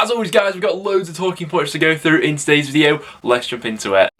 As always guys, we've got loads of talking points to go through in today's video. Let's jump into it.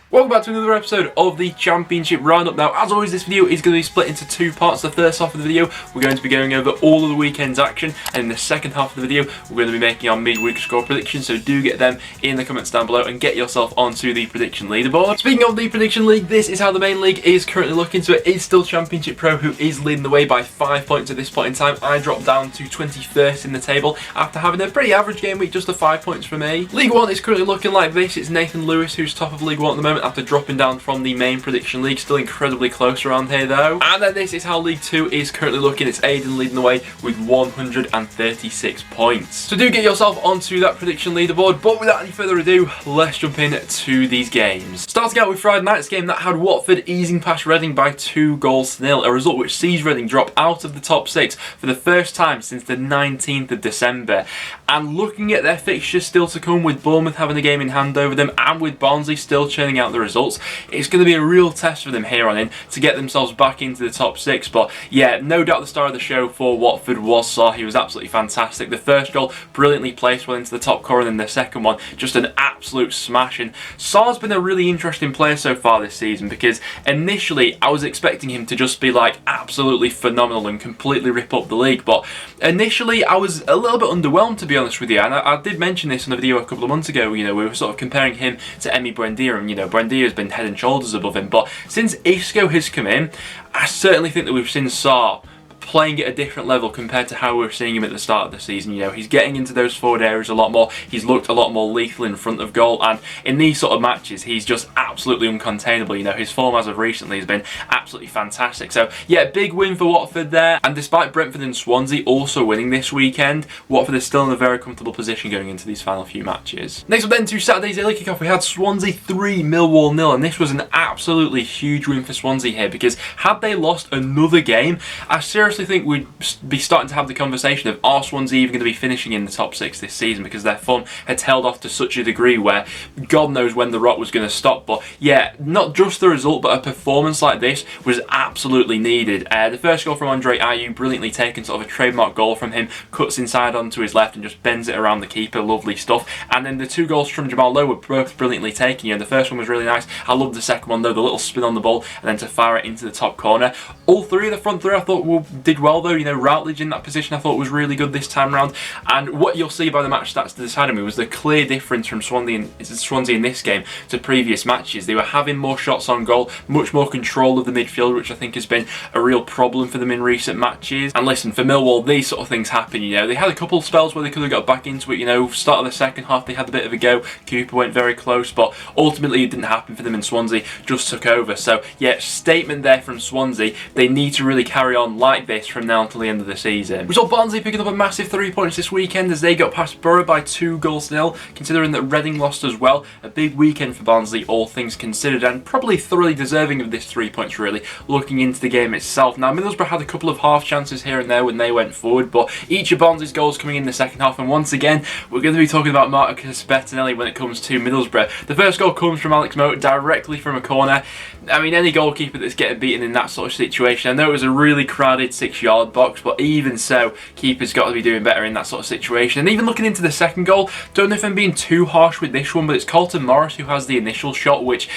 Welcome back to another episode of the Championship Roundup. Now, as always, this video is going to be split into two parts. The first half of the video, we're going to be going over all of the weekend's action, and in the second half of the video, we're going to be making our midweek score predictions, so do get them in the comments down below and get yourself onto the prediction leaderboard. Speaking of the prediction league, this is how the main league is currently looking, so it is still Championship Pro who is leading the way by 5 points at this point in time. I dropped down to 21st in the table after having a pretty average game week, just a 5 points for me. League 1 is currently looking like this. It's Nathan Lewis who's top of League 1 at the moment after dropping down from the main prediction league. Still incredibly close around here though. And then this is how League 2 is currently looking. It's Aiden leading the way with 136 points. So do get yourself onto that prediction leaderboard, but without any further ado, let's jump into these games. Starting out with Friday night's game that had Watford easing past Reading by 2-0, a result which sees Reading drop out of the top 6 for the first time since the 19th of December. And looking at their fixtures still to come, with Bournemouth having a game in hand over them and with Barnsley still churning out the results, it's going to be a real test for them here on in to get themselves back into the top 6. But yeah, no doubt the star of the show for Watford was Saw. He was absolutely fantastic. The first goal brilliantly placed well into the top corner, and then the second one just an absolute smash. And Saw's been a really interesting player so far this season, because initially I was expecting him to just be like absolutely phenomenal and completely rip up the league, but initially I was a little bit underwhelmed, to be honest with you. And I did mention this in a video a couple of months ago. You know, we were sort of comparing him to Emi Buendia, and you know, Buendia has been head and shoulders above him, but since Isco has come in, I certainly think that we've seen Saw playing at a different level compared to how we were seeing him at the start of the season. You know, he's getting into those forward areas a lot more. He's looked a lot more lethal in front of goal, and in these sort of matches, he's just absolutely uncontainable. You know, his form as of recently has been absolutely fantastic. So yeah, big win for Watford there. And despite Brentford and Swansea also winning this weekend, Watford is still in a very comfortable position going into these final few matches. Next up then to Saturday's early kickoff, we had Swansea 3, Millwall 0, and this was an absolutely huge win for Swansea here, because had they lost another game, I seriously think we'd be starting to have the conversation of, are Swansea even going to be finishing in the top 6 this season, because their form had tailed off to such a degree where God knows when the rot was going to stop. But yeah, not just the result, but a performance like this was absolutely needed. The first goal from Andre Ayew, brilliantly taken, sort of a trademark goal from him, cuts inside onto his left and just bends it around the keeper, lovely stuff. And then the 2 goals from Jamal Lowe were both brilliantly taken. You know, the first one was really nice. I loved the second one though, the little spin on the ball and then to fire it into the top corner. All three of the front three I thought did well though. You know, Routledge in that position I thought was really good this time round. And what you'll see by the match stats to the side of me was the clear difference from Swansea in this game to previous matches. They were having more shots on goal, much more control of the midfield, which I think has been a real problem for them in recent matches. And listen, for Millwall, these sort of things happen. You know, they had a couple of spells where they could have got back into it. You know, start of the second half they had a bit of a go. Cooper went very close, but ultimately it didn't happen for them, and Swansea just took over. So yeah, statement there from Swansea. They need to really carry on like this from now until the end of the season. We saw Barnsley picking up a massive 3 points this weekend as they got past Borough by 2-0, considering that Reading lost as well. A big weekend for Barnsley, all things considered, and probably thoroughly deserving of this 3 points really, looking into the game itself. Now, Middlesbrough had a couple of half chances here and there when they went forward, but each of Barnsley's goals coming in the second half, and once again, we're going to be talking about Marcus Bettinelli when it comes to Middlesbrough. The first goal comes from Alex Moat, directly from a corner. I mean, any goalkeeper that's getting beaten in that sort of situation, I know it was a really crowded 6-yard box, but even so, keeper's got to be doing better in that sort of situation. And even looking into the second goal, don't know if I'm being too harsh with this one, but it's Colton Morris who has the initial shot, which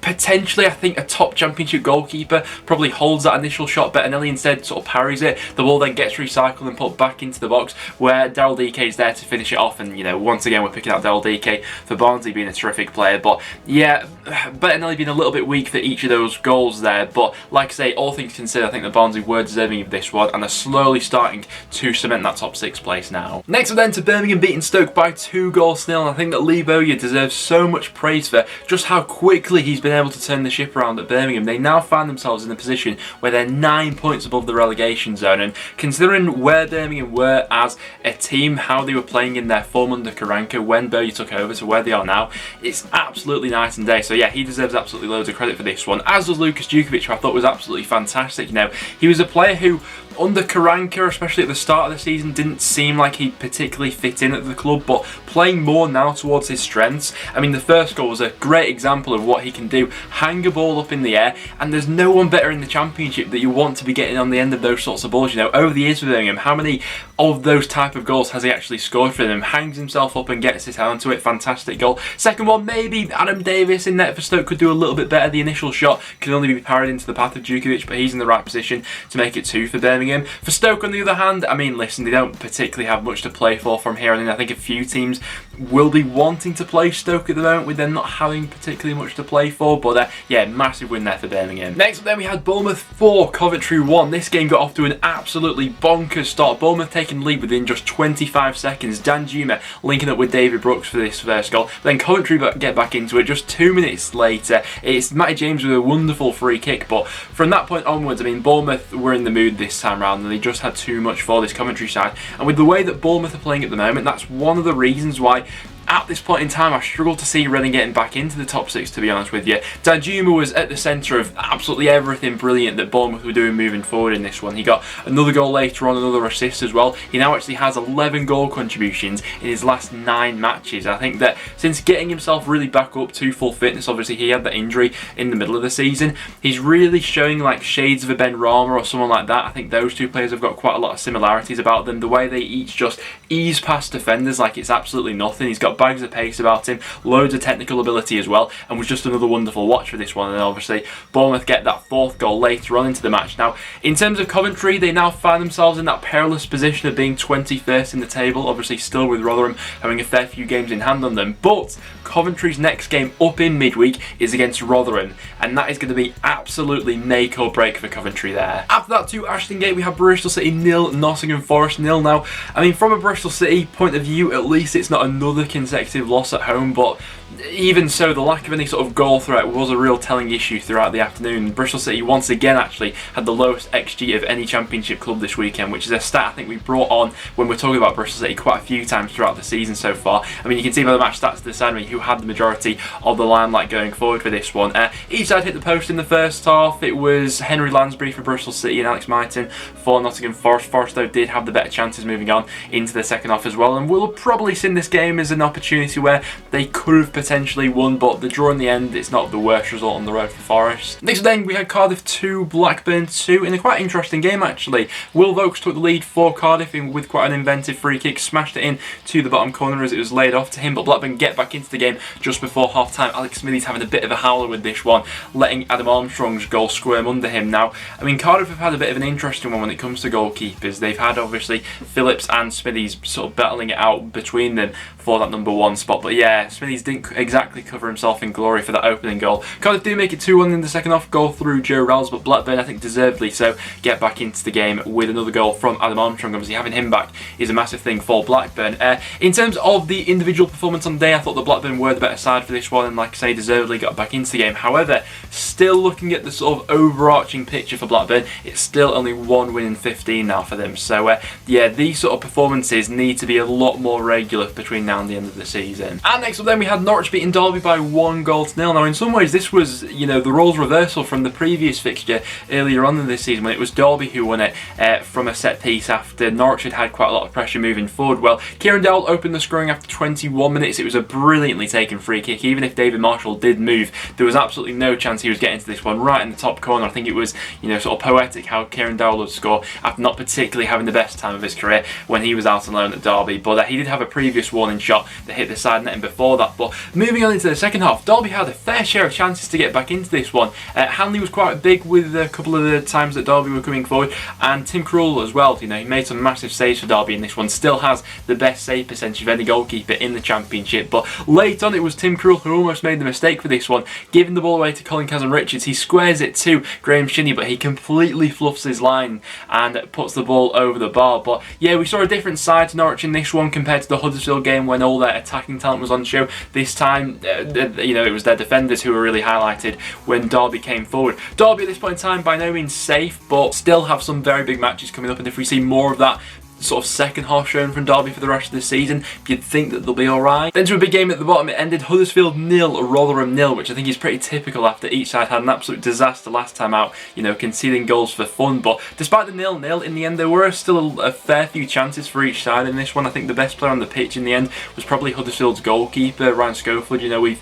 potentially I think a top Championship goalkeeper probably holds that initial shot. Bettinelli instead sort of parries it. The ball then gets recycled and put back into the box, where Daryl Dike is there to finish it off. And you know, once again, we're picking out Daryl Dike for Barnsley being a terrific player. But yeah, Bettinelli being a little bit weak for each of those goals there. But like I say, all things considered, I think the Barnsley were deserving of this one, and they're slowly starting to cement that top 6 place now. Next up then to Birmingham beating Stoke by 2-0, and I think that Lee Bowyer deserves so much praise for just how quickly he's been able to turn the ship around at Birmingham. They now find themselves in a position where they're 9 points above the relegation zone, and considering where Birmingham were as a team, how they were playing in their form under Karanka when Bowyer took over to where they are now, it's absolutely night and day. So yeah, he deserves absolutely loads of credit for this one, as does Lucas Djukovic, who I thought was absolutely fantastic. You know, he was a player who under Karanka, especially at the start of the season, didn't seem like he particularly fit in at the club, but playing more now towards his strengths. I mean, the first goal was a great example of what he can do. Hang a ball up in the air, and there's no one better in the Championship that you want to be getting on the end of those sorts of balls. You know, over the years with Birmingham, how many of those type of goals has he actually scored for them? Hangs himself up and gets his hand to it. Fantastic goal. Second one, maybe Adam Davis in net for Stoke could do a little bit better. The initial shot can only be parried into the path of Djukovic, but he's in the right position to make it 2 for Birmingham. For Stoke, on the other hand, I mean, listen, they don't particularly have much to play for from here on in. I think a few teams will be wanting to play Stoke at the moment, with them not having particularly much to play for, but yeah, massive win there for Birmingham. Next up then we had Bournemouth 4, Coventry 1. This game got off to an absolutely bonkers start. Bournemouth taking the lead within just 25 seconds. Dan Juma linking up with David Brooks for this first goal. Then Coventry get back into it just 2 minutes later. It's Matty James with a wonderful free kick, but from that point onwards, I mean, Bournemouth were in the mood this time round, and they just had too much for this Coventry side. And with the way that Bournemouth are playing at the moment, that's one of the reasons why at this point in time I struggle to see Reading getting back into the top 6, to be honest with you. Danjuma was at the centre of absolutely everything brilliant that Bournemouth were doing moving forward in this one. He got another goal later on, another assist as well. He now actually has 11 goal contributions in his last 9 matches. I think that since getting himself really back up to full fitness, obviously he had that injury in the middle of the season, he's really showing like shades of a Ben Rama or someone like that. I think those two players have got quite a lot of similarities about them. The way they each just ease past defenders like it's absolutely nothing. He's got bags of pace about him, loads of technical ability as well, and was just another wonderful watch for this one. And obviously Bournemouth get that 4th goal later on into the match. Now, in terms of Coventry, they now find themselves in that perilous position of being 21st in the table, obviously still with Rotherham having a fair few games in hand on them, but Coventry's next game up in midweek is against Rotherham, and that is going to be absolutely make or break for Coventry there. After that, to Ashton Gate, we have Bristol City 0, Nottingham Forest 0. Now, I mean, from a Bristol City point of view, at least it's not another consecutive loss at home, but even so, the lack of any sort of goal threat was a real telling issue throughout the afternoon. Bristol City once again actually had the lowest XG of any Championship club this weekend, which is a stat I think we brought on when we're talking about Bristol City quite a few times throughout the season so far. I mean, you can see by the match stats beside me who had the majority of the limelight going forward for this one. Each side hit the post in the first half. It was Henry Lansbury for Bristol City and Alex Myton for Nottingham Forest. Forest, though, did have the better chances moving on into the second half as well, and we'll probably see this game as an opportunity where they could have potentially won, but the draw in the end, it's not the worst result on the road for Forest. Next then, we had Cardiff 2, Blackburn 2, in a quite interesting game actually. Will Vokes took the lead for Cardiff with quite an inventive free kick, smashed it in to the bottom corner as it was laid off to him, but Blackburn get back into the game just before half time. Alex Smithies having a bit of a howler with this one, letting Adam Armstrong's goal squirm under him. Now, I mean, Cardiff have had a bit of an interesting one when it comes to goalkeepers. They've had obviously Phillips and Smithies sort of battling it out between them for that number 1 spot, but yeah, Smithies didn't exactly cover himself in glory for that opening goal. Cardiff do make it 2-1 in the second half, goal through Joe Ralls, but Blackburn, I think deservedly so, get back into the game with another goal from Adam Armstrong. Obviously having him back is a massive thing for Blackburn. In terms of the individual performance on the day, I thought that Blackburn were the better side for this one, and like I say, deservedly got back into the game. However, still looking at the sort of overarching picture for Blackburn, it's still only 1 win in 15 now for them. So yeah, these sort of performances need to be a lot more regular between now and the end of the season. And next up then, we had Norwich beating Derby by 1-0. Now, in some ways, this was, you know, the roles reversal from the previous fixture earlier on in this season when it was Derby who won it from a set piece after Norwich had quite a lot of pressure moving forward. Well, Kieran Dowell opened the scoring after 21 minutes. It was a brilliantly taken free kick. Even if David Marshall did move, there was absolutely no chance he was getting to this one right in the top corner. I think it was, you know, sort of poetic how Kieran Dowell would score after not particularly having the best time of his career when he was out on loan at Derby. But he did have a previous warning shot that hit the side netting before that. But moving on into the second half, Derby had a fair share of chances to get back into this one. Hanley was quite big with a couple of the times that Derby were coming forward, and Tim Krul as well. You know, he made some massive saves for Derby in this one. Still has the best save percentage of any goalkeeper in the Championship. But late on, it was Tim Krul who almost made the mistake for this one, giving the ball away to Colin Kazan-Richards. He squares it to Graham Shinney, but he completely fluffs his line and puts the ball over the bar. But yeah, we saw a different side to Norwich in this one compared to the Huddersfield game when all their attacking talent was on show. This time, you know, it was their defenders who were really highlighted when Derby came forward. Derby at this point in time by no means safe, but still have some very big matches coming up, and if we see more of that sort of second half showing from Derby for the rest of the season, you'd think that they'll be alright. Then to a big game at the bottom, it ended Huddersfield 0, Rotherham 0, which I think is pretty typical after each side had an absolute disaster last time out, you know, conceding goals for fun. But despite the 0-0, in the end there were still a fair few chances for each side in this one. I think the best player on the pitch in the end was probably Huddersfield's goalkeeper, Ryan Schofield. You know, we've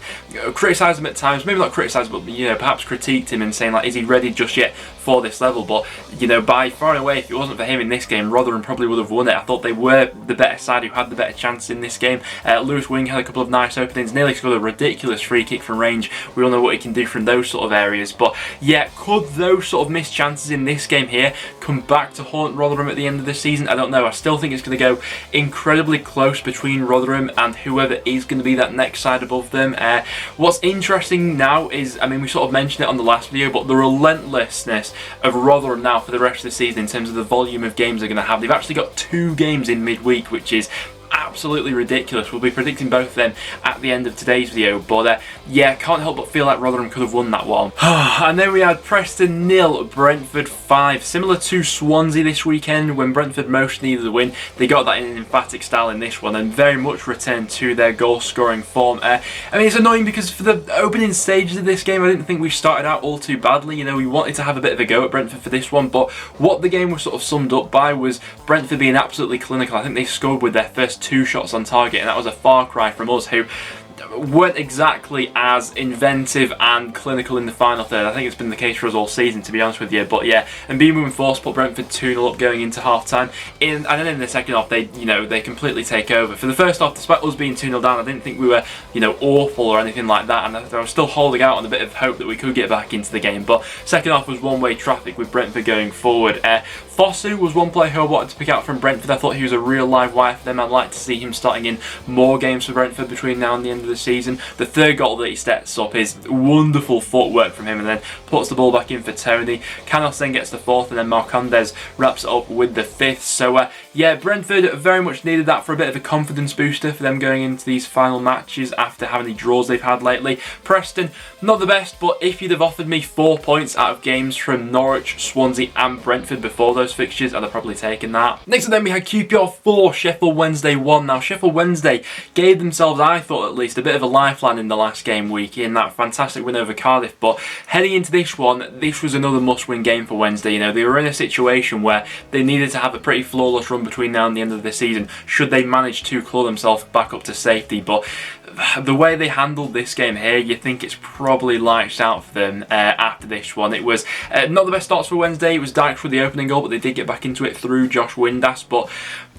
criticised him at times, maybe not criticised, but, you know, perhaps critiqued him and saying, like, is he ready just yet for this level? But, you know, by far and away, if it wasn't for him in this game, Rotherham probably would have won it. I thought they were the better side, who had the better chances in this game. Lewis Wing had a couple of nice openings, nearly scored a ridiculous free kick from range. We all know what he can do from those sort of areas. But yeah, could those sort of missed chances in this game here come back to haunt Rotherham at the end of the season? I don't know. I still think it's going to go incredibly close between Rotherham and whoever is going to be that next side above them. What's interesting now is, I mean, we sort of mentioned it on the last video, but the relentlessness of Rotherham now for the rest of the season in terms of the volume of games they're going to have. They've actually got 2 games in midweek, which is absolutely ridiculous. We'll be predicting both of them at the end of today's video, but yeah, can't help but feel like Rotherham could have won that one. And then we had Preston 0, Brentford 5. Similar to Swansea this weekend, when Brentford most needed the win, they got that in an emphatic style in this one and very much returned to their goal scoring form. I mean, it's annoying because for the opening stages of this game, I didn't think we started out all too badly. You know, we wanted to have a bit of a go at Brentford for this one, but what the game was sort of summed up by was Brentford being absolutely clinical. I think they scored with their first 2 shots on target, and that was a far cry from us, who weren't exactly as inventive and clinical in the final third. I think it's been the case for us all season, to be honest with you. But yeah, and being moving force put Brentford 2-0 up going into half time. And then in the second half, they completely take over. For the first half, despite us being 2-0 down, I didn't think we were, you know, awful or anything like that, and I was still holding out on a bit of hope that we could get back into the game. But second half was one-way traffic with Brentford going forward. Fosu was one player who I wanted to pick out from Brentford. I thought he was a real live wire for them. I'd like to see him starting in more games for Brentford between now and the end of the season. The third goal that he sets up is wonderful footwork from him and then puts the ball back in for Tony. Canos then gets the 4th, and then Marcondes wraps it up with the 5th. So yeah, Brentford very much needed that for a bit of a confidence booster for them going into these final matches after having the draws they've had lately. Preston, not the best, but if you'd have offered me 4 points out of games from Norwich, Swansea and Brentford before those fixtures, I'd have probably taken that. Next up then we had QPR 4, Sheffield Wednesday 1. Now Sheffield Wednesday gave themselves, I thought at least, a bit of a lifeline in the last game week in that fantastic win over Cardiff, but heading into this one, this was another must-win game for Wednesday. You know, they were in a situation where they needed to have a pretty flawless run between now and the end of the season should they manage to claw themselves back up to safety. But the way they handled this game here, you think it's probably lights out for them after this one. It was not the best starts for Wednesday. It was Dykes with the opening goal, but they did get back into it through Josh Windass. But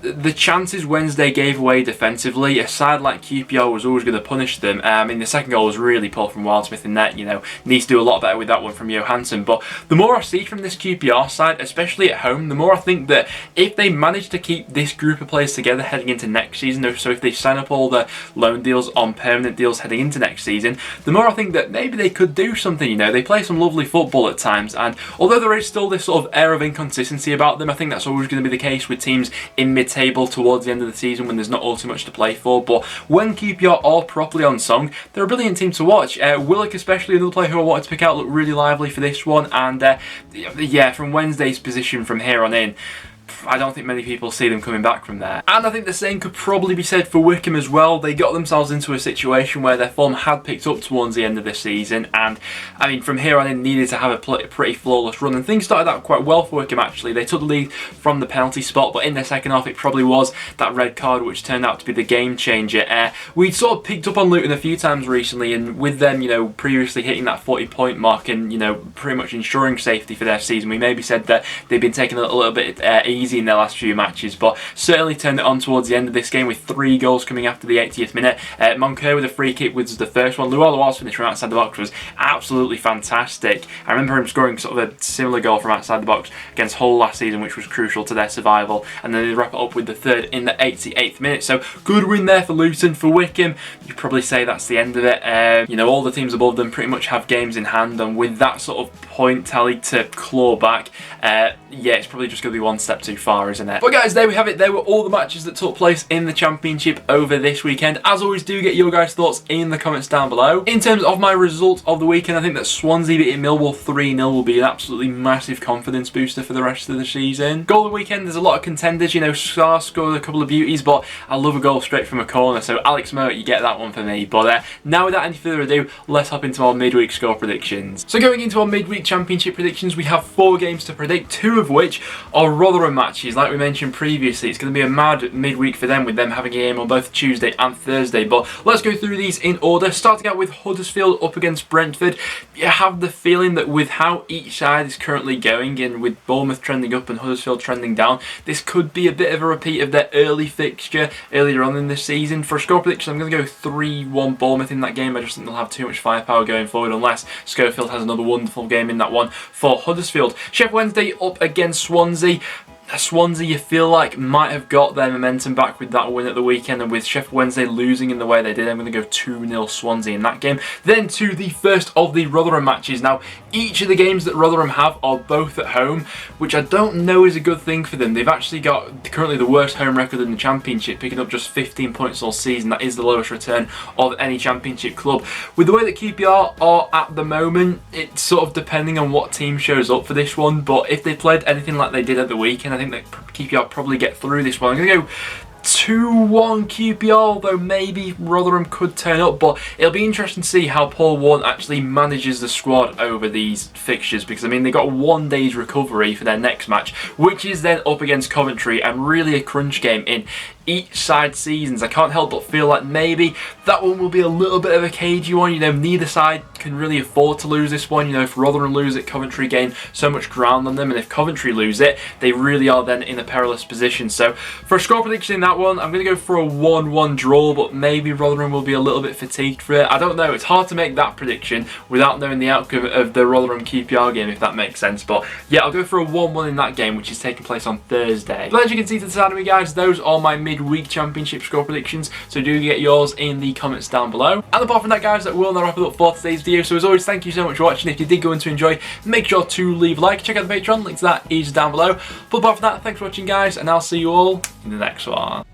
the chances Wednesday gave away defensively, a side like QPR was always going to punish them. I mean, the second goal was really poor from Wildsmith in net. You know, needs to do a lot better with that one from Johansson. But the more I see from this QPR side, especially at home, the more I think that if they manage to keep this group of players together heading into next season, so if they sign up all the loan deals on permanent deals heading into next season, the more I think that maybe they could do something. You know, they play some lovely football at times, and although there is still this sort of air of inconsistency about them, I think that's always going to be the case with teams in mid-table towards the end of the season when there's not all too much to play for. But when QPR are properly on song, they're a brilliant team to watch. Willock, especially, another player who I wanted to pick out, looked really lively for this one. And yeah, from Wednesday's position from here on in, I don't think many people see them coming back from there. And I think the same could probably be said for Wycombe as well. They got themselves into a situation where their form had picked up towards the end of the season, and I mean, from here on in needed to have a pretty flawless run, and things started out quite well for Wycombe actually. They took the lead from the penalty spot, but in their second half it probably was that red card which turned out to be the game changer. We'd sort of picked up on Luton a few times recently, and with them, you know, previously hitting that 40-point mark and, you know, pretty much ensuring safety for their season, we maybe said that they've been taking a little bit easy in their last few matches, but certainly turned it on towards the end of this game with 3 goals coming after the 80th minute. Moncur with a free kick was the first one. Luala's finish from outside the box was absolutely fantastic. I remember him scoring sort of a similar goal from outside the box against Hull last season, which was crucial to their survival, and then they wrap it up with the 3rd in the 88th minute. So good win there for Luton. For Wycombe, you'd probably say that's the end of it. You know, all the teams above them pretty much have games in hand, and with that sort of point tally to claw back, yeah, it's probably just going to be one step too far, isn't it? But guys, there we have it. There were all the matches that took place in the Championship over this weekend. As always, do get your guys' thoughts in the comments down below. In terms of my result of the weekend, I think that Swansea beating Millwall 3-0 will be an absolutely massive confidence booster for the rest of the season. Goal of the weekend, there's a lot of contenders. You know, Scar scored a couple of beauties, but I love a goal straight from a corner. So Alex Moat, you get that one for me. But now without any further ado, let's hop into our midweek score predictions. So going into our midweek Championship predictions, we have 4 games to predict, 2 of which are Rotherham matches. Like we mentioned previously, it's going to be a mad midweek for them, with them having a game on both Tuesday and Thursday. But let's go through these in order, starting out with Huddersfield up against Brentford. You have the feeling that with how each side is currently going, and with Bournemouth trending up and Huddersfield trending down, this could be a bit of a repeat of their early fixture earlier on in the season. For a score prediction, I'm going to go 3-1 Bournemouth in that game. I just think they'll have too much firepower going forward, unless Schofield has another wonderful game in that one for Huddersfield. Sheff Wednesday up against Swansea. Swansea, you feel like, might have got their momentum back with that win at the weekend, and with Sheff Wednesday losing in the way they did, I'm going to go 2-0 Swansea in that game. Then to the first of the Rotherham matches. Now, each of the games that Rotherham have are both at home, which I don't know is a good thing for them. They've actually got currently the worst home record in the Championship, picking up just 15 points all season. That is the lowest return of any Championship club. With the way that QPR are at the moment, it's sort of depending on what team shows up for this one, but if they played anything like they did at the weekend, I think that QPR probably get through this one. I'm going to go 2-1 QPR, although maybe Rotherham could turn up, but it'll be interesting to see how Paul Warne actually manages the squad over these fixtures, because I mean, they got 1 day's recovery for their next match, which is then up against Coventry, and really a crunch game in each side seasons. I can't help but feel like maybe that one will be a little bit of a cagey one. You know, neither side can really afford to lose this one. You know, if Rotherham lose it, Coventry gain so much ground on them, and if Coventry lose it, they really are then in a perilous position. So for a score prediction in that one, I'm going to go for a 1-1 draw, but maybe Rotherham will be a little bit fatigued for it. I don't know. It's hard to make that prediction without knowing the outcome of the Rotherham QPR game, if that makes sense. But yeah, I'll go for a 1-1 in that game, which is taking place on Thursday. But as you can see to the side of me, guys, those are my midweek Championship score predictions, so do get yours in the comments down below. And apart from that, guys, that will now wrap it up for today's video. So as always, thank you so much for watching. If you did go in to enjoy, make sure to leave a like, check out the Patreon, link to that is down below. But apart from that, thanks for watching, guys, and I'll see you all in the next one.